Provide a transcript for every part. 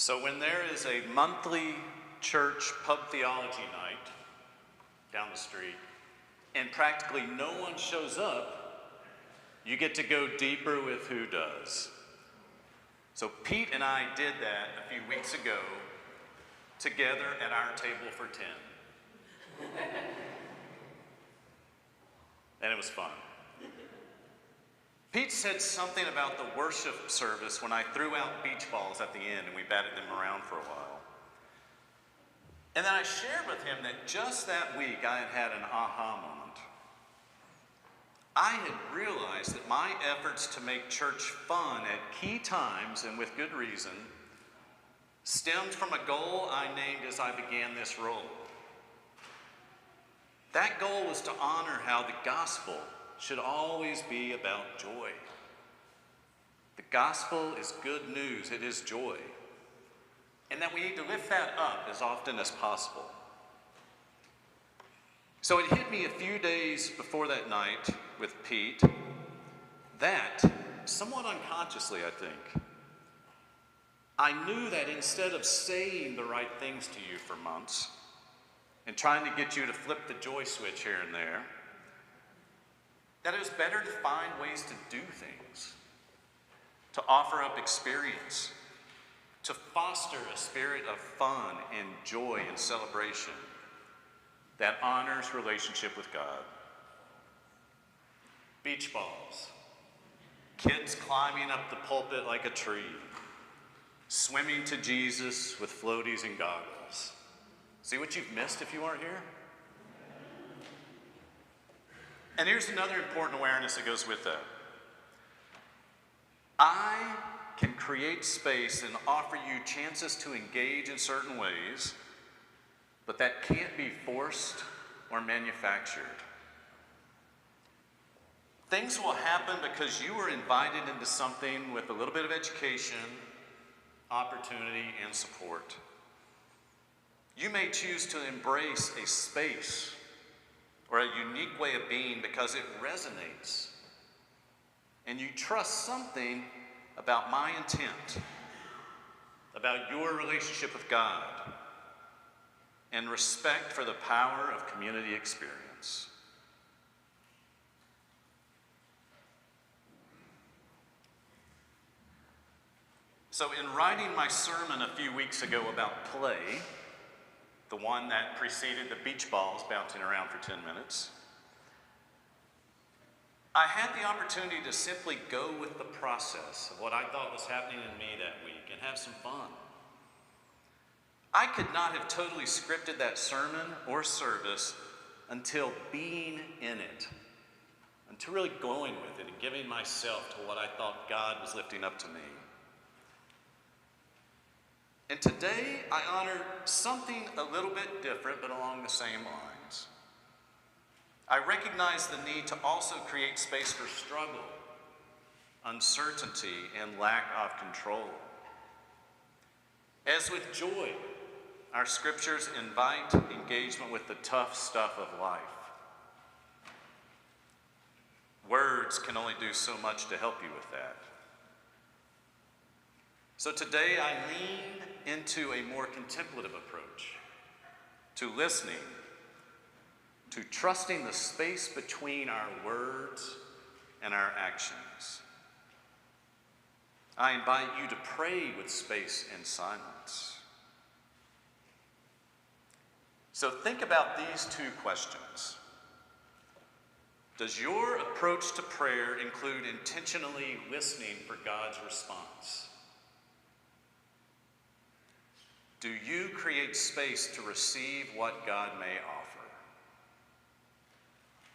So when there is a monthly church pub theology night down the street and practically no one shows up, you get to go deeper with who does. So Pete and I did that a few weeks ago together at our table for 10. And it was fun. Pete said something about the worship service when I threw out beach balls at the end and we batted them around for a while. And then I shared with him that just that week I had had an aha moment. I had realized that my efforts to make church fun at key times and with good reason stemmed from a goal I named as I began this role. That goal was to honor how the gospel should always be about joy. The gospel is good news, it is joy. And that we need to lift that up as often as possible. So it hit me a few days before that night with Pete that, somewhat unconsciously I think, I knew that instead of saying the right things to you for months and trying to get you to flip the joy switch here and there, that it was better to find ways to do things, to offer up experience, to foster a spirit of fun and joy and celebration that honors relationship with God. Beach balls, kids climbing up the pulpit like a tree, swimming to Jesus with floaties and goggles. See what you've missed if you weren't here? And here's another important awareness that goes with that. I can create space and offer you chances to engage in certain ways, but that can't be forced or manufactured. Things will happen because you were invited into something with a little bit of education, opportunity, and support. You may choose to embrace a space or a unique way of being because it resonates. And you trust something about my intent, about your relationship with God, and respect for the power of community experience. So in writing my sermon a few weeks ago about play, the one that preceded the beach balls bouncing around for 10 minutes, I had the opportunity to simply go with the process of what I thought was happening in me that week and have some fun. I could not have totally scripted that sermon or service until being in it, until really going with it and giving myself to what I thought God was lifting up to me. And today, I honor something a little bit different, but along the same lines. I recognize the need to also create space for struggle, uncertainty, and lack of control. As with joy, our scriptures invite engagement with the tough stuff of life. Words can only do so much to help you with that. So today I lean into a more contemplative approach to listening, to trusting the space between our words and our actions. I invite you to pray with space and silence. So think about these two questions. Does your approach to prayer include intentionally listening for God's response? Do you create space to receive what God may offer?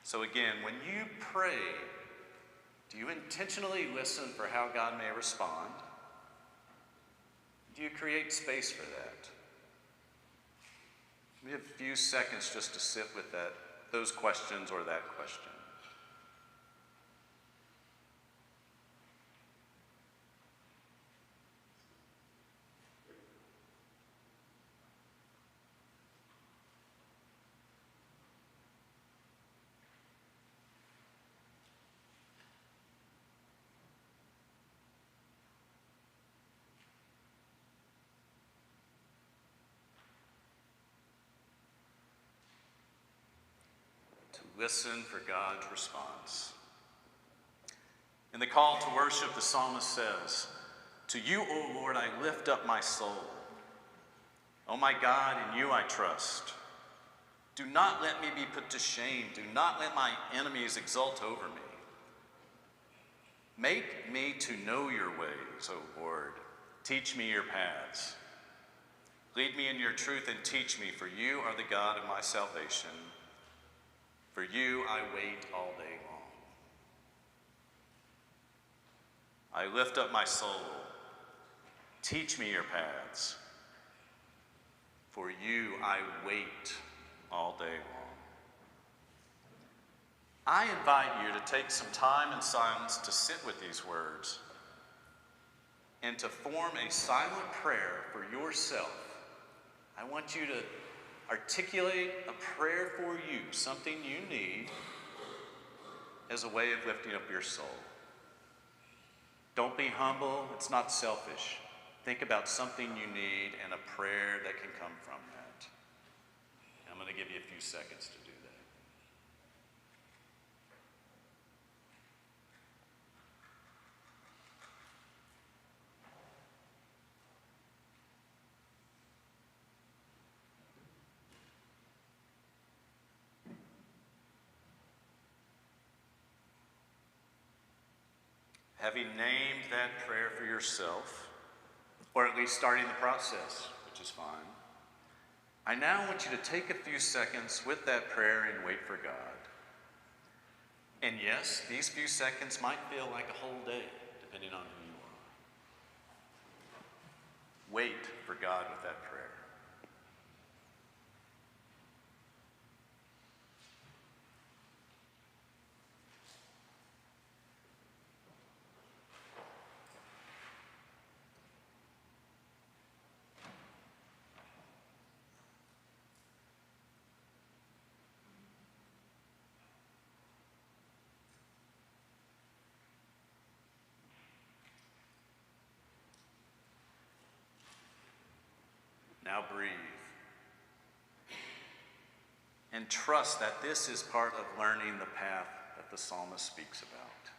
So again, when you pray, do you intentionally listen for how God may respond? Do you create space for that? We have a few seconds just to sit with those questions or that question. Listen for God's response. In the call to worship, the psalmist says, "To you, O Lord, I lift up my soul. O my God, in you I trust. Do not let me be put to shame. Do not let my enemies exult over me. Make me to know your ways, O Lord. Teach me your paths. Lead me in your truth and teach me, for you are the God of my salvation. For you I wait all day long. I lift up my soul. Teach me your paths. For you I wait all day long." I invite you to take some time in silence to sit with these words and to form a silent prayer for yourself. I want you to articulate a prayer for you, something you need, as a way of lifting up your soul. Don't be humble, it's not selfish. Think about something you need and a prayer that can come from that. And I'm going to give you a few seconds to do that. Having named that prayer for yourself, or at least starting the process, which is fine, I now want you to take a few seconds with that prayer and wait for God. And yes, these few seconds might feel like a whole day, depending on who you are. Wait for God with that prayer. Now breathe. And trust that this is part of learning the path that the psalmist speaks about.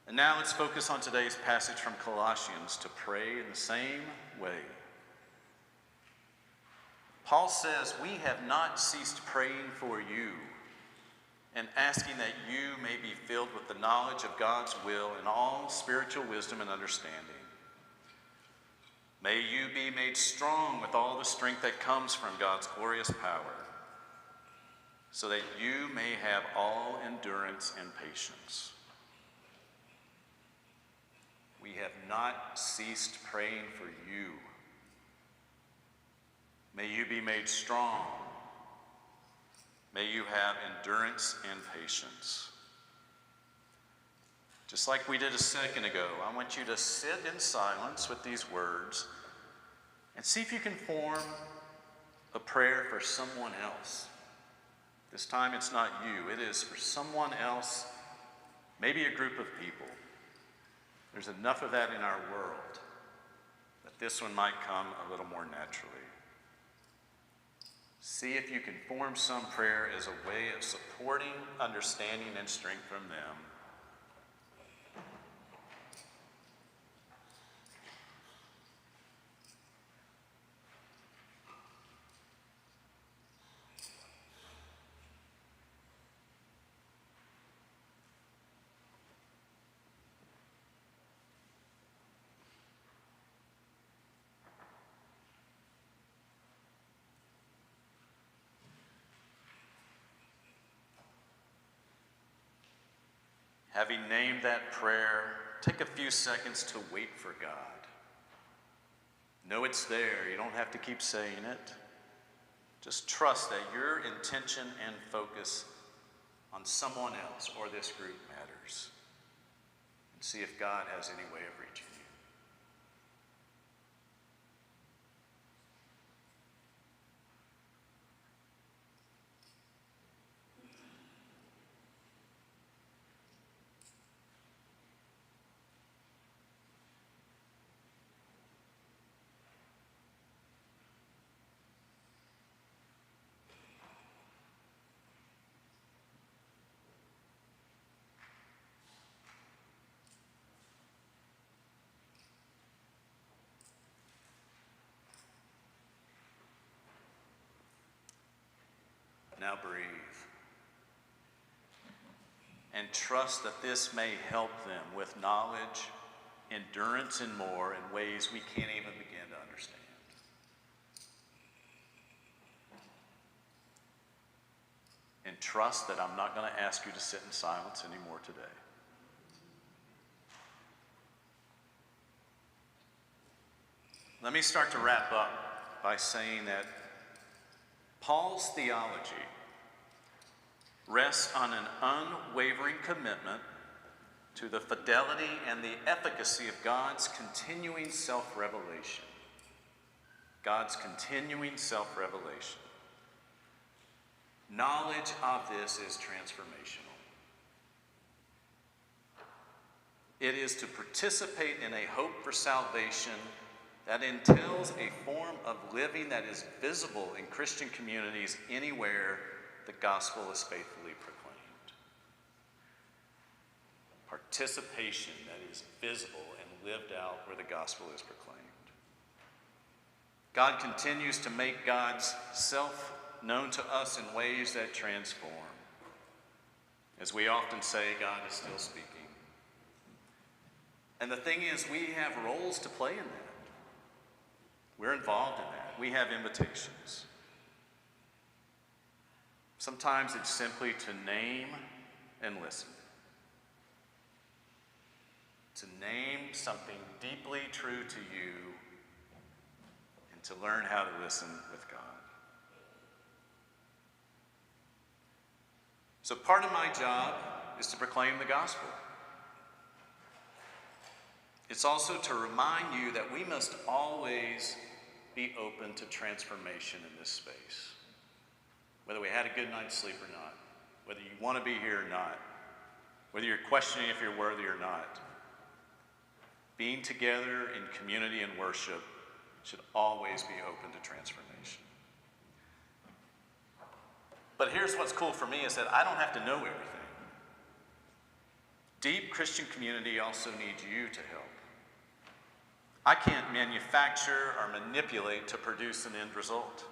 And now let's focus on today's passage from Colossians to pray in the same way. Paul says, "We have not ceased praying for you and asking that you may be filled with the knowledge of God's will and all spiritual wisdom and understanding. May you be made strong with all the strength that comes from God's glorious power, so that you may have all endurance and patience." We have not ceased praying for you. May you be made strong. May you have endurance and patience. Just like we did a second ago, I want you to sit in silence with these words and see if you can form a prayer for someone else. This time it's not you, it is for someone else, maybe a group of people. There's enough of that in our world that this one might come a little more naturally. See if you can form some prayer as a way of supporting understanding and strength from them. Having named that prayer, take a few seconds to wait for God. Know it's there. You don't have to keep saying it. Just trust that your intention and focus on someone else or this group matters. And see if God has any way of reaching you. now breathe. And trust that this may help them with knowledge, endurance, and more in ways we can't even begin to understand. And trust that I'm not going to ask you to sit in silence anymore today. Let me start to wrap up by saying that Paul's theology rests on an unwavering commitment to the fidelity and the efficacy of God's continuing self-revelation. God's continuing self-revelation. Knowledge of this is transformational. It is to participate in a hope for salvation that entails a form of living that is visible in Christian communities anywhere the gospel is faithfully proclaimed. Participation that is visible and lived out where the gospel is proclaimed. God continues to make God's self known to us in ways that transform. As we often say, God is still speaking. And the thing is, we have roles to play in that. We're involved in that. We have invitations. Sometimes it's simply to name and listen. To name something deeply true to you and to learn how to listen with God. So part of my job is to proclaim the gospel. It's also to remind you that we must always be open to transformation in this space. Whether we had a good night's sleep or not, whether you want to be here or not, whether you're questioning if you're worthy or not, being together in community and worship should always be open to transformation. But here's what's cool for me is that I don't have to know everything. Deep Christian community also needs you to help. I can't manufacture or manipulate to produce an end result.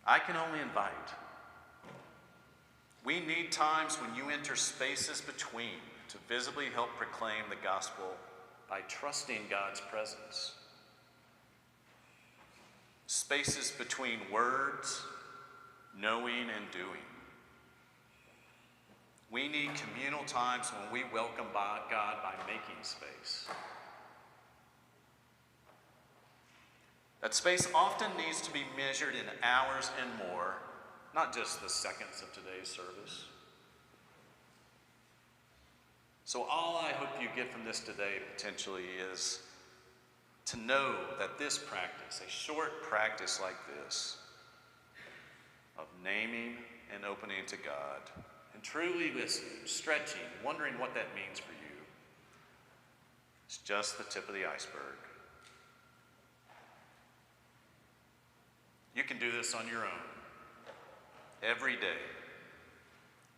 I can only invite. We need times when you enter spaces between to visibly help proclaim the gospel by trusting God's presence. Spaces between words, knowing, and doing. We need communal times when we welcome God by making space. That space often needs to be measured in hours and more, not just the seconds of today's service. So all I hope you get from this today potentially is to know that this practice, a short practice like this, of naming and opening to God, and truly listening, stretching, wondering what that means for you, is just the tip of the iceberg. You can do this on your own, every day,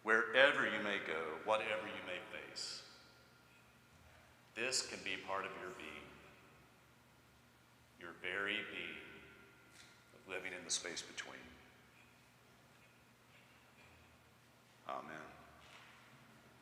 wherever you may go, whatever you may face. This can be part of your being, your very being, of living in the space between.